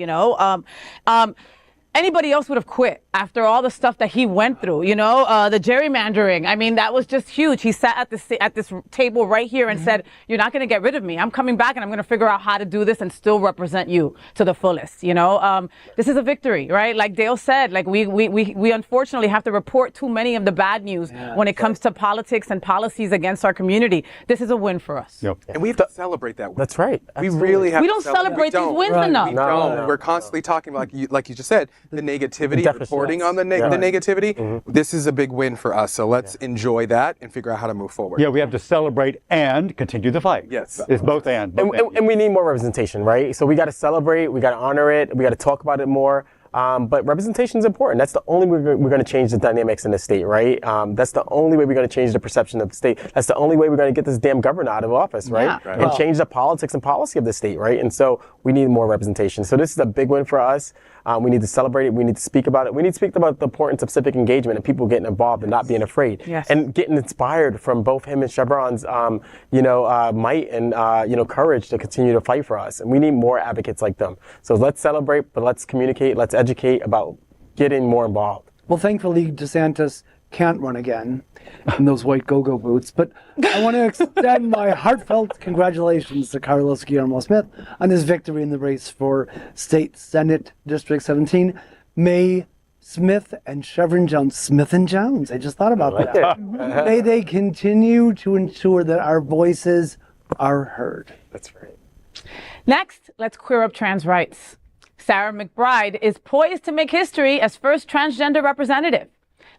Anybody else would have quit after all the stuff that he went through, the gerrymandering. I mean, that was just huge. He sat at this table right here and said, "You're not going to get rid of me. I'm coming back and I'm going to figure out how to do this and still represent you to the fullest." This is a victory, right? Like Dale said, like we unfortunately have to report too many of the bad news when it comes to politics and policies against our community. This is a win for us. And we have to celebrate that win. That's right. Absolutely. We really have We don't celebrate these wins enough. We don't. We're constantly talking about, like you just said, the negativity, reporting on the negativity. This is a big win for us. So let's enjoy that and figure out how to move forward. Yeah, we have to celebrate and continue the fight. Yes. It's both and. And we need more representation, right? So we got to celebrate, we got to honor it, we got to talk about it more. But representation is important. That's the only way we're going to change the dynamics in the state, right? That's the only way we're going to change the perception of the state. That's the only way we're going to get this damn governor out of office, right? Yeah. And change the politics and policy of the state, right? And so we need more representation. So this is a big win for us. We need to celebrate it. We need to speak about it. We need to speak about the importance of civic engagement and people getting involved and not being afraid. Yes. And getting inspired from both him and Chevron's, might and, courage to continue to fight for us. And we need more advocates like them. So let's celebrate, but let's communicate, let's educate about getting more involved. Well, thankfully, DeSantis can't run again in those white go-go boots. But I want to extend my heartfelt congratulations to Carlos Guillermo Smith on his victory in the race for State Senate District 17. May Smith and Chevron Jones, Smith and Jones, I just thought about that. May they continue to ensure that our voices are heard. That's right. Next, let's queer up trans rights. Sarah McBride is poised to make history as first transgender representative.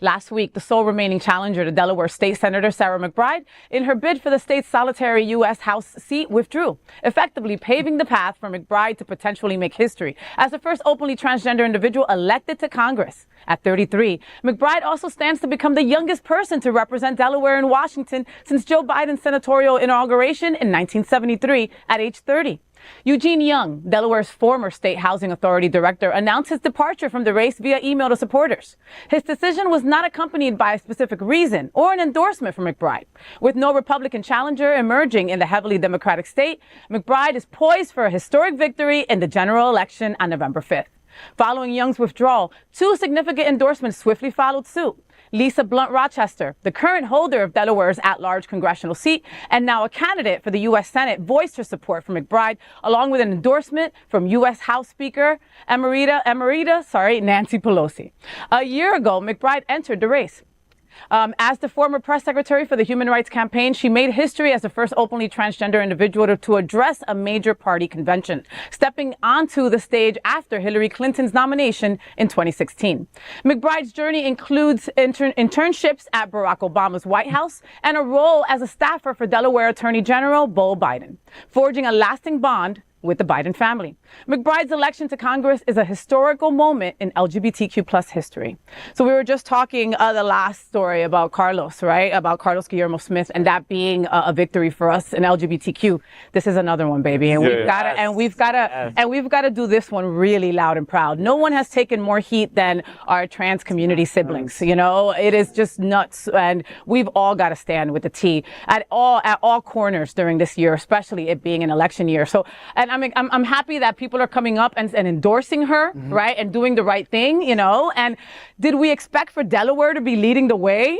Last week, the sole remaining challenger to Delaware State Senator Sarah McBride, in her bid for the state's solitary U.S. House seat, withdrew, effectively paving the path for McBride to potentially make history as the first openly transgender individual elected to Congress. At 33, McBride also stands to become the youngest person to represent Delaware in Washington since Joe Biden's senatorial inauguration in 1973 at age 30. Eugene Young, Delaware's former state housing authority director, announced his departure from the race via email to supporters. His decision was not accompanied by a specific reason or an endorsement from McBride. With no Republican challenger emerging in the heavily Democratic state, McBride is poised for a historic victory in the general election on November 5th. Following Young's withdrawal, two significant endorsements swiftly followed suit. Lisa Blunt Rochester, the current holder of Delaware's at-large congressional seat and now a candidate for the U.S. Senate, voiced her support for McBride, along with an endorsement from U.S. House Speaker Nancy Pelosi. A year ago, McBride entered the race. As the former press secretary for the Human Rights Campaign, she made history as the first openly transgender individual to address a major party convention, stepping onto the stage after Hillary Clinton's nomination in 2016. McBride's journey includes internships at Barack Obama's White House and a role as a staffer for Delaware Attorney General Beau Biden, forging a lasting bond with the Biden family. McBride's election to Congress is a historical moment in LGBTQ plus history. So we were just talking the last story about Carlos, right? About Carlos Guillermo Smith and that being a victory for us in LGBTQ. This is another one, baby. And we've got to do this one really loud and proud. No one has taken more heat than our trans community siblings. You know, it is just nuts. And we've all got to stand with the T at all corners during this year, especially it being an election year. So, and I'm happy that people are coming up and endorsing her, right, and doing the right thing, you know. And did we expect for Delaware to be leading the way?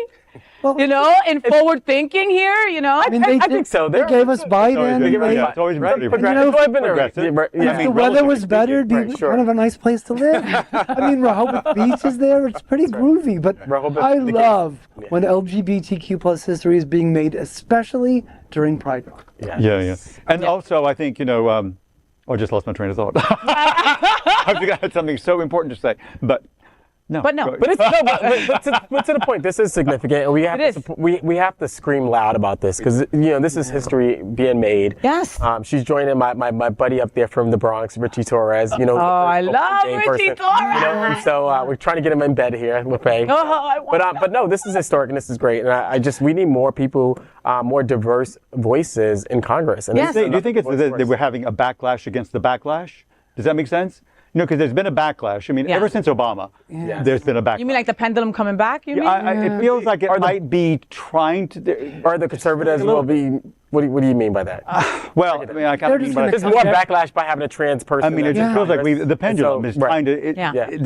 Well, you know, in forward thinking here, you know. I think so. They gave us Biden. It's always been progressive. If the weather was better, it'd be kind of a nice place to live. I mean, Rehoboth Beach is there. It's pretty groovy. But I love when LGBTQ plus history is being made, especially during Pride Month. Yeah. And also, I think, you know, I just lost my train of thought. I think I had something so important to say, but no. But to the point, this is significant, and we have to scream loud about this because this is history being made. Yes. She's joining my buddy up there from the Bronx, Richie Torres. You know. Oh, I love Richie Torres. You know, and so we're trying to get him in bed here with Faye. But no, this is historic and this is great, and we need more people, more diverse voices in Congress. And yes. Do you think it's that we're having a backlash against the backlash? Does that make sense? You know, because there's been a backlash. I mean, ever since Obama, there's been a backlash. You mean like the pendulum coming back? You mean? It feels like it might be trying to. Or the conservatives will be. What do you mean by that? Well, I mean, I kind of mean by there's more backlash by having a trans person. I mean, it just feels like the pendulum is trying to.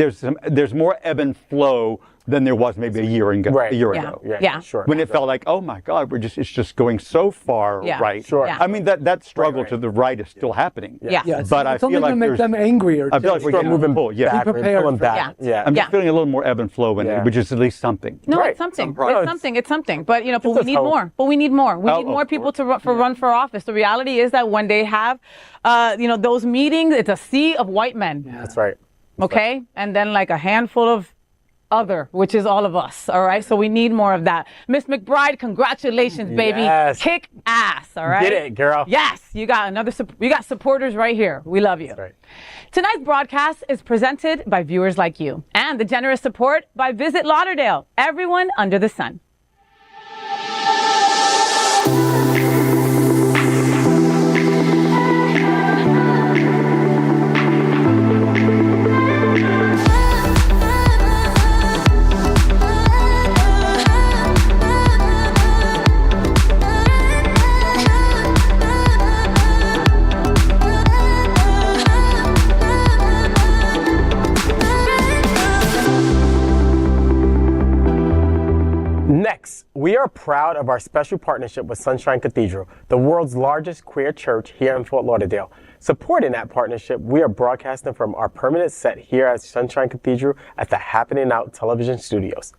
There's more ebb and flow than there was maybe a year ago. Yeah. Sure. When it felt like, oh my God, it's just going so far right. Sure. Yeah. I mean, that struggle to the right is still happening. Yeah. But I feel like make them angrier. I feel like we're getting moving back. Prepared. Back. Yeah. I'm just feeling a little more ebb and flow in it, which is at least something. No, it's something. It's something. But but we need more. We need more people to run for office. The reality is that when they have, those meetings, it's a sea of white men. That's right. Okay, and then like a handful of other, which is all of us, all right? So we need more of that. Miss McBride, congratulations, baby. Yes. Kick ass, all right? Get it, girl. Yes, you got supporters right here. We love you. That's right. Tonight's broadcast is presented by viewers like you and the generous support by Visit Lauderdale, everyone under the sun. Next, we are proud of our special partnership with Sunshine Cathedral, the world's largest queer church here in Fort Lauderdale. Supporting that partnership, we are broadcasting from our permanent set here at Sunshine Cathedral at the Happening Out television studios.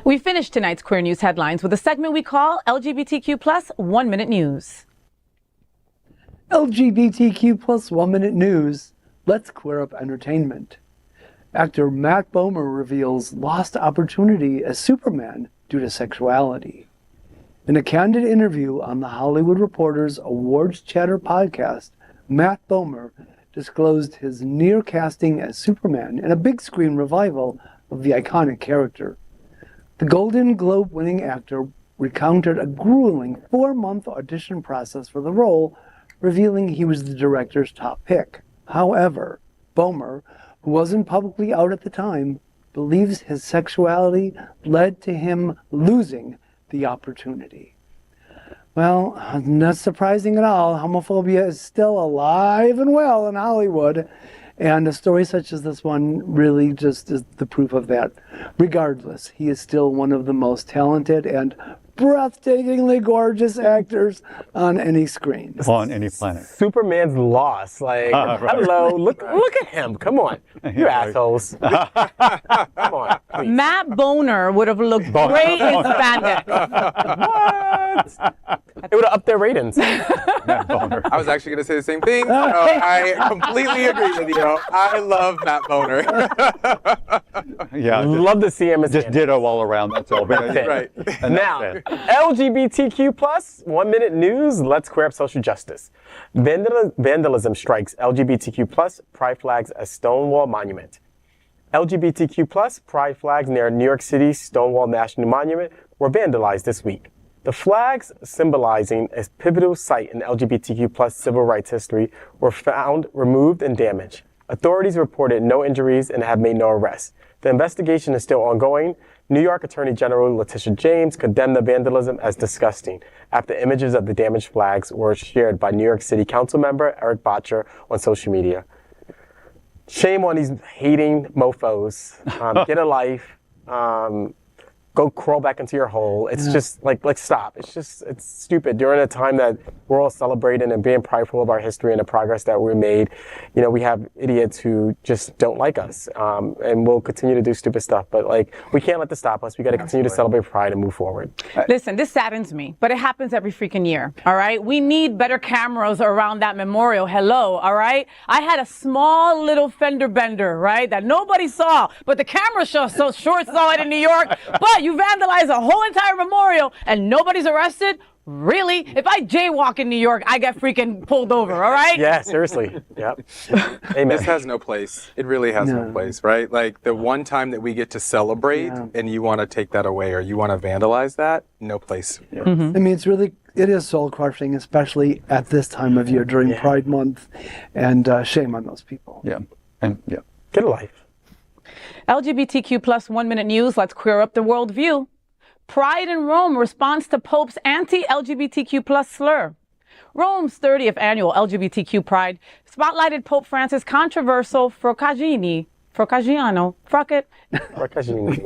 We finish tonight's Queer News headlines with a segment we call LGBTQ plus 1 Minute News. LGBTQ plus 1 Minute News. Let's queer up entertainment. Actor Matt Bomer reveals lost opportunity as Superman due to sexuality. In a candid interview on the Hollywood Reporter's Awards Chatter podcast, Matt Bomer disclosed his near casting as Superman in a big screen revival of the iconic character. The Golden Globe-winning actor recounted a grueling 4-month audition process for the role, revealing he was the director's top pick. However, Bomer, who wasn't publicly out at the time, believes his sexuality led to him losing the opportunity. Well, not surprising at all. Homophobia is still alive and well in Hollywood. And a story such as this one really just is the proof of that. Regardless, he is still one of the most talented and breathtakingly gorgeous actors on any screen. On any planet. Superman's lost. Like, hello, look at him. Come on. You assholes. Come on, please. Matt Boner would have looked great in spandex. What? It would have upped their ratings. I was actually going to say the same thing. I completely agree with you. I love Matt Boner. Yeah, love to see him as just ditto all around. That's all. Right. And now, LGBTQ plus 1 minute news. Let's queer up social justice. Vandalism strikes LGBTQ plus pride flags as Stonewall monument. LGBTQ plus pride flags near New York City's Stonewall National Monument were vandalized this week. The flags, symbolizing a pivotal site in LGBTQ plus civil rights history, were found removed and damaged. Authorities reported no injuries and have made no arrests. The investigation is still ongoing. New York Attorney General Letitia James condemned the vandalism as disgusting after images of the damaged flags were shared by New York City Council member Eric Botcher on social media. Shame on these hating mofos. Get a life. go crawl back into your hole. It's just like stop. It's stupid. During a time that we're all celebrating and being prideful of our history and the progress that we made, you know, we have idiots who just don't like us, and we'll continue to do stupid stuff. But like, we can't let this stop us. We got to continue to celebrate pride and move forward. Listen, this saddens me, but it happens every freaking year. All right, we need better cameras around that memorial. Hello, all right. I had a small little fender bender, right, that nobody saw, but the camera so short saw it in New York. But you vandalize a whole entire memorial and nobody's arrested? Really? If I jaywalk in New York, I get freaking pulled over, all right? Yeah, seriously. Yep. Amen. This has no place. It really has no place, right? Like the one time that we get to celebrate and you want to take that away or you want to vandalize that, no place. I mean, it is soul crushing, especially at this time of year during Pride Month, and shame on those people. Yeah. And get a life. LGBTQ plus 1 minute news. Let's queer up the worldview. Pride in Rome responds to Pope's anti-LGBTQ plus slur. Rome's 30th annual LGBTQ Pride spotlighted Pope Francis' controversial Froccagiano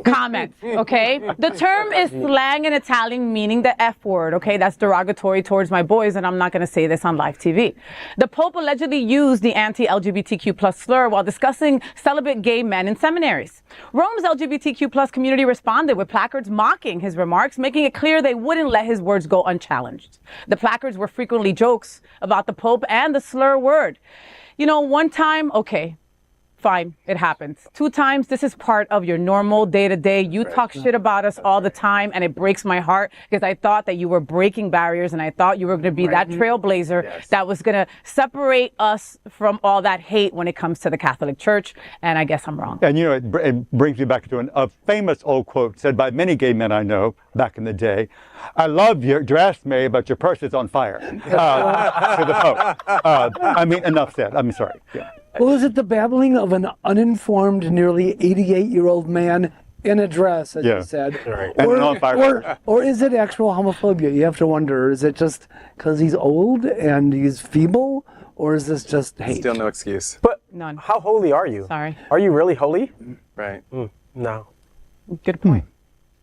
comments, okay? The term is slang in Italian meaning the F word, okay? That's derogatory towards my boys, and I'm not going to say this on live TV. The Pope allegedly used the anti-LGBTQ plus slur while discussing celibate gay men in seminaries. Rome's LGBTQ plus community responded with placards mocking his remarks, making it clear they wouldn't let his words go unchallenged. The placards were frequently jokes about the Pope and the slur word. You know, one time, okay, fine, it happens. 2 times, this is part of your normal day-to-day. You talk shit about us all the time, and it breaks my heart because I thought that you were breaking barriers, and I thought you were going to be that trailblazer that was going to separate us from all that hate when it comes to the Catholic Church, and I guess I'm wrong. And you know, it brings me back to a famous old quote said by many gay men I know back in the day. I love your dress, Mary, but your purse is on fire. To the Pope. I mean, enough said. I'm sorry. Yeah. Well, is it the babbling of an uninformed, nearly 88-year-old man in a dress, as you said? Right. Or is it actual homophobia? You have to wonder, is it just because he's old and he's feeble? Or is this just hate? Still no excuse. But none. How holy are you? Sorry. Are you really holy? Right. No. Good point.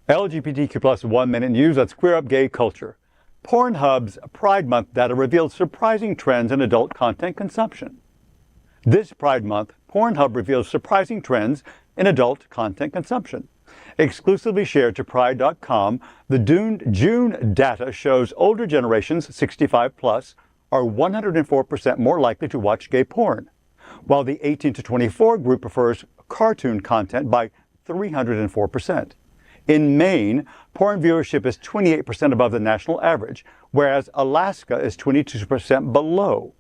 LGBTQ plus 1 minute news. Let's queer up gay culture. Pornhub's Pride Month data revealed surprising trends in adult content consumption. This Pride Month, Pornhub reveals surprising trends in adult content consumption. Exclusively shared to Pride.com, the June data shows older generations, 65 plus, are 104% more likely to watch gay porn, while the 18 to 24 group prefers cartoon content by 304%. In Maine, porn viewership is 28% above the national average, whereas Alaska is 22% below.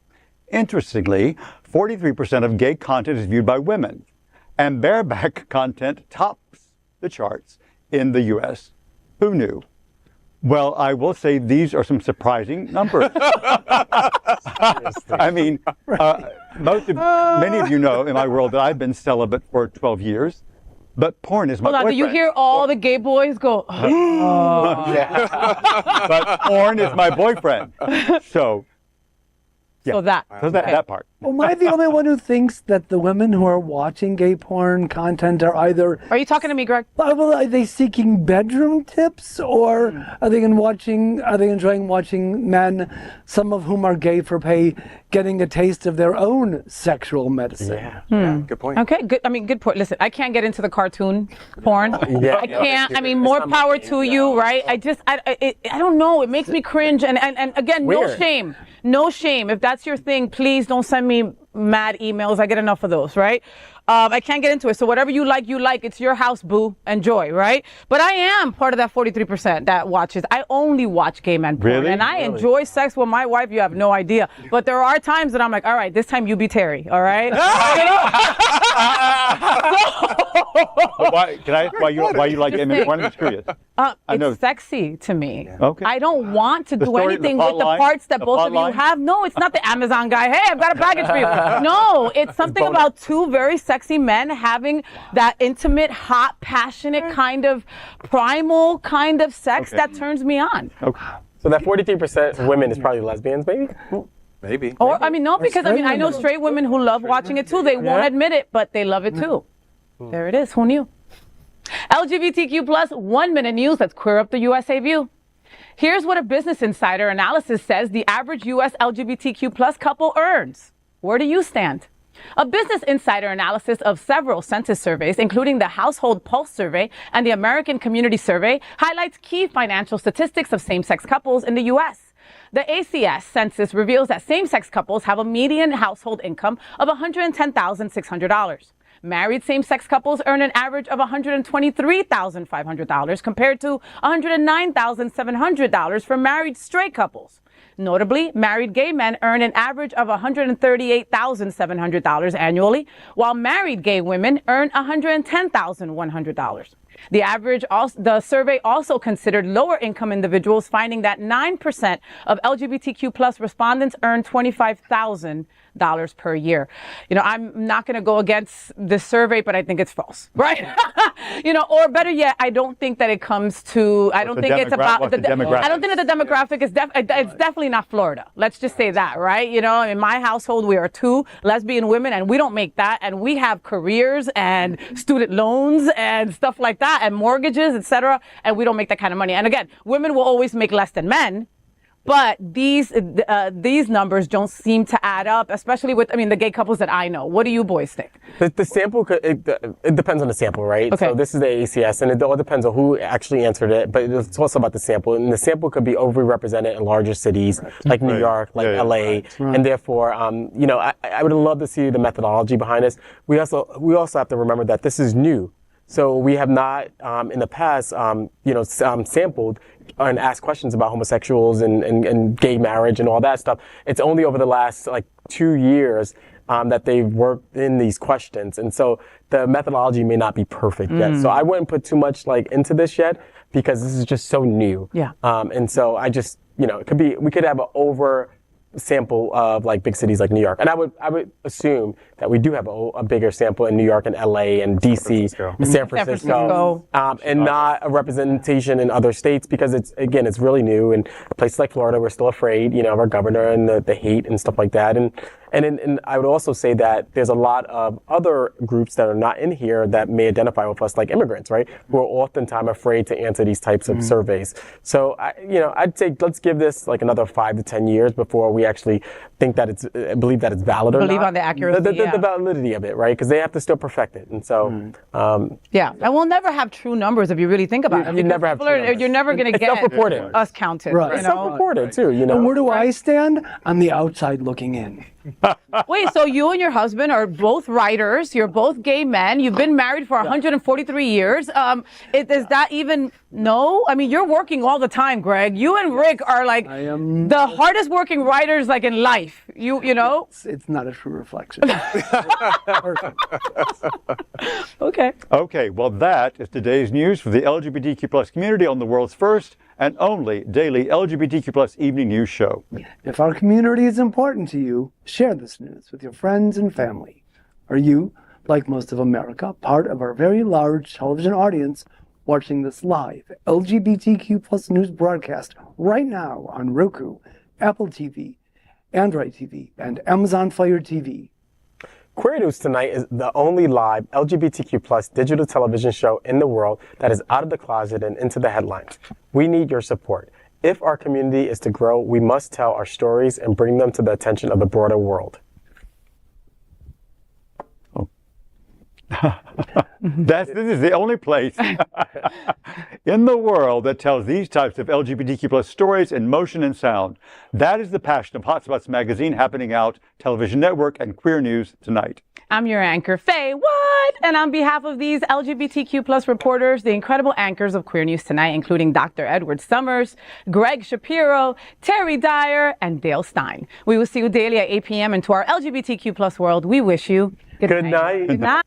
Interestingly, 43% of gay content is viewed by women, and bareback content tops the charts in the U.S. Who knew? Well, I will say these are some surprising numbers. I mean, many of you know in my world that I've been celibate for 12 years, but porn is my boyfriend. Do you hear all the gay boys go, oh. But porn is my boyfriend. So, yeah. So that part. Well, am I the only one who thinks that the women who are watching gay porn content are either... Are you talking to me, Greg? Well, are they seeking bedroom tips, or are they enjoying watching men, some of whom are gay for pay, getting a taste of their own sexual medicine? Yeah, good point. Okay, good. I mean, good point. Listen, I can't get into the cartoon porn. I can't. I mean, more power to you, right? I don't know. It makes me cringe. And again, no shame. No shame. If that's your thing, please don't send me mad emails. I get enough of those, right? I can't get into it. So whatever you like, you like. It's your house, boo. Enjoy, right? But I am part of that 43% that watches. I only watch gay men porn. Really? And I enjoy sex with my wife. You have no idea. But there are times that I'm like, all right, this time you be Terry, all right? Why you like gay men porn? I'm just curious. It's sexy to me. Yeah. Okay. I don't want to do anything with the parts that both of you have. No, it's not the Amazon guy. Hey, I've got a package for you. No, it's something about two very sexy men having that intimate, hot, passionate kind of primal kind of sex that turns me on. Okay. So that 43% women is probably lesbians, maybe? Maybe. Or, I mean, no, because I know straight women who love watching it too. They won't admit it, but they love it too. There it is. Who knew? LGBTQ plus 1 minute news. Let's queer up the USA view. Here's what a Business Insider analysis says the average US LGBTQ plus couple earns. Where do you stand? A Business Insider analysis of several census surveys, including the Household Pulse survey and the American Community Survey, highlights key financial statistics of same-sex couples in the U.S. The ACS census reveals that same-sex couples have a median household income of $110,600. Married same-sex couples earn an average of $123,500 compared to $109,700 for married straight couples. Notably, married gay men earn an average of $138,700 annually, while married gay women earn $110,100. The survey also considered lower income individuals, finding that 9% of LGBTQ plus respondents earn $25,000 per year. You know, I'm not going to go against this survey, but I think it's false, right? You know, or better yet, I don't think that it comes to, I don't think it's about, I don't think that the demographic is, it's definitely not Florida. Let's just say that, right? You know, in my household, we are 2 lesbian women and we don't make that. And we have careers and student loans and stuff like that and mortgages, etc. And we don't make that kind of money. And again, women will always make less than men. But these numbers don't seem to add up, especially with, I mean, the gay couples that I know. What do you boys think? The sample, it depends on the sample, right? Okay. So this is the ACS, and it all depends on who actually answered it, but it's also about the sample. And the sample could be overrepresented in larger cities like New York, like LA, Right. and therefore, you know, I would love to see the methodology behind this. We also have to remember that this is new. So we have not, in the past, you know, sampled and asked questions about homosexuals and gay marriage and all that stuff. It's only over the last, like, 2 years that they've worked in these questions. And so the methodology may not be perfect yet. So I wouldn't put too much, like, into this yet because this is just so new. Yeah. And so I just, you know, we could have an over sample of like big cities like New York, and I would assume that we do have a bigger sample in New York and LA and DC and San Francisco, and not a representation in other states because it's really new. And places like Florida, we're still afraid, you know, of our governor and the hate and stuff like that. And I would also say that there's a lot of other groups that are not in here that may identify with us, like immigrants, right? Who are oftentimes afraid to answer these types of surveys. So, I'd say let's give this like another 5 to 10 years before we actually think that believe that it's valid or not. Believe on the accuracy, the validity of it, right? Because they have to still perfect it. And so, yeah, and we'll never have true numbers if you really think about it. You never have true numbers. You're never going to get us counted. Right. It's self-reported too, you know. And where do I stand? On the outside looking in. Wait, so you and your husband are both writers. You're both gay men. You've been married for 143 years. Is that even, no? I mean, you're working all the time, Greg. You and Rick are like the hardest working writers like in life. You know? It's not a true reflection. Okay. Okay, well, that is today's news for the LGBTQ plus community on the world's first and only daily LGBTQ plus evening news show. If our community is important to you, share this news with your friends and family. Are you, like most of America, part of our very large television audience watching this live LGBTQ plus news broadcast right now on Roku, Apple TV, Android TV, and Amazon Fire TV? Queer News Tonight is the only live LGBTQ plus digital television show in the world that is out of the closet and into the headlines. We need your support. If our community is to grow, we must tell our stories and bring them to the attention of the broader world. This is the only place in the world that tells these types of LGBTQ plus stories in motion and sound. That is the passion of Hotspots Magazine, happening out television network and Queer News Tonight. I'm your anchor, FayWhat, and on behalf of these LGBTQ plus reporters, the incredible anchors of Queer News Tonight, including Dr. Edward Summers, Gregg Shapiro, Terry Dyer, and Dale Stine. We will see you daily at 8 p.m. And to our LGBTQ plus world, we wish you good night. Good night.